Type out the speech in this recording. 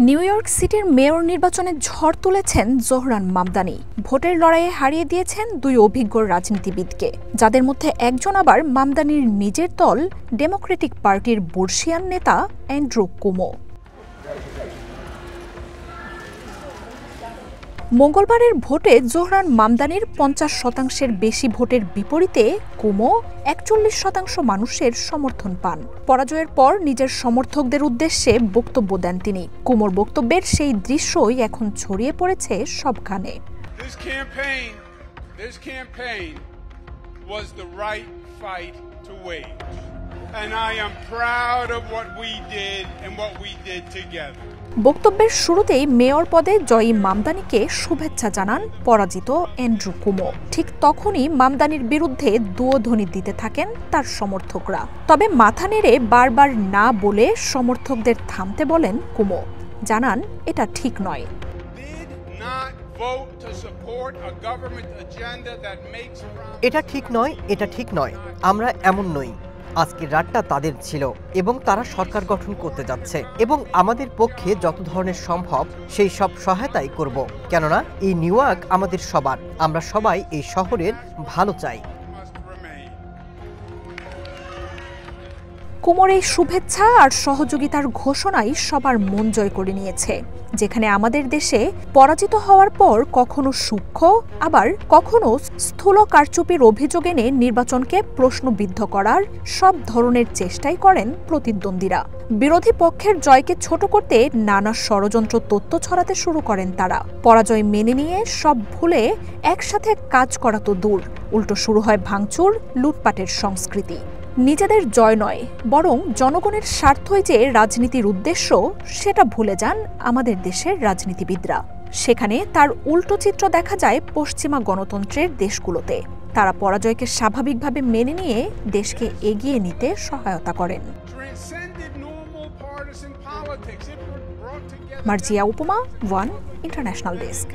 New York সিটির mayor নির্বাচনে ঝড় তুলেছেন জোহরান মামদানি। ভোটের লড়াইয়ে হারিয়ে দিয়েছেন দুই অভিজ্ঞ রাজনীতিবিদকে, যাদের মধ্যে একজন আবার মামদানির নিজের দল ডেমোক্রেটিক পার্টির বর্ষিয়ান নেতা অ্যান্ড্রু কুমো। মঙ্গলবারের ভোটে জোহরান মামদানির ৫০% বেশি ভোটের বিপরীতে কুমো ৪১% মানুষের সমর্থন পান। পরাজয়ের পর নিজের সমর্থকদের উদ্দেশ্যে বক্তব্য দেন তিনি। কুমোর বক্তব্যের সেই দৃশ্যই এখন ছড়িয়ে পড়েছে সবখানে। বক্তব্যের শুরুতেই মেয়র পদে জয়ী মামদানিকে শুভেচ্ছা জানান পরাজিত অ্যান্ড্রু কুমো। ঠিক তখনই মামদানির বিরুদ্ধে দুয়োধ্বনি দিতে থাকেন তার সমর্থকরা। তবে মাথা নেড়ে বারবার না বলে সমর্থকদের থামতে বলেন কুমো। জানান এটা ঠিক নয়। এটা ঠিক নয়, এটা ঠিক নয়। আমরা এমন নই। আজকের রাতটা তাদের ছিল এবং তারা সরকার গঠন করতে যাচ্ছে এবং আমাদের পক্ষে যত ধরনের সম্ভব সেই সব সহায়তাই করব, কেননা এই নিউ ইয়র্ক আমাদের সবার। আমরা সবাই এই শহরের ভালো চাই। কুমোর এই শুভেচ্ছা আর সহযোগিতার ঘোষণাই সবার মন জয় করে নিয়েছে। যেখানে আমাদের দেশে পরাজিত হওয়ার পর কখনো সূক্ষ্ম আবার কখনো স্থূল কারচুপির অভিযোগ এনে নির্বাচনকে প্রশ্নবিদ্ধ করার সব ধরনের চেষ্টাই করেন প্রতিদ্বন্দ্বীরা। বিরোধী পক্ষের জয়কে ছোট করতে নানা ষড়যন্ত্র তথ্য ছড়াতে শুরু করেন তারা। পরাজয় মেনে নিয়ে সব ভুলে একসাথে কাজ করা তো দূর, উল্টো শুরু হয় ভাঙচুর, লুটপাটের সংস্কৃতি। নিজেদের জয় নয়, বরং জনগণের স্বার্থই যে রাজনীতির উদ্দেশ্য, সেটা ভুলে যান আমাদের দেশের রাজনীতিবিদরা। সেখানে তার উল্টো চিত্র দেখা যায় পশ্চিমা গণতন্ত্রের দেশগুলোতে। তারা পরাজয়কে স্বাভাবিকভাবে মেনে নিয়ে দেশকে এগিয়ে নিতে সহায়তা করেন। মার্জিয়া উপমা, ওয়ান ইন্টারন্যাশনাল ডেস্ক।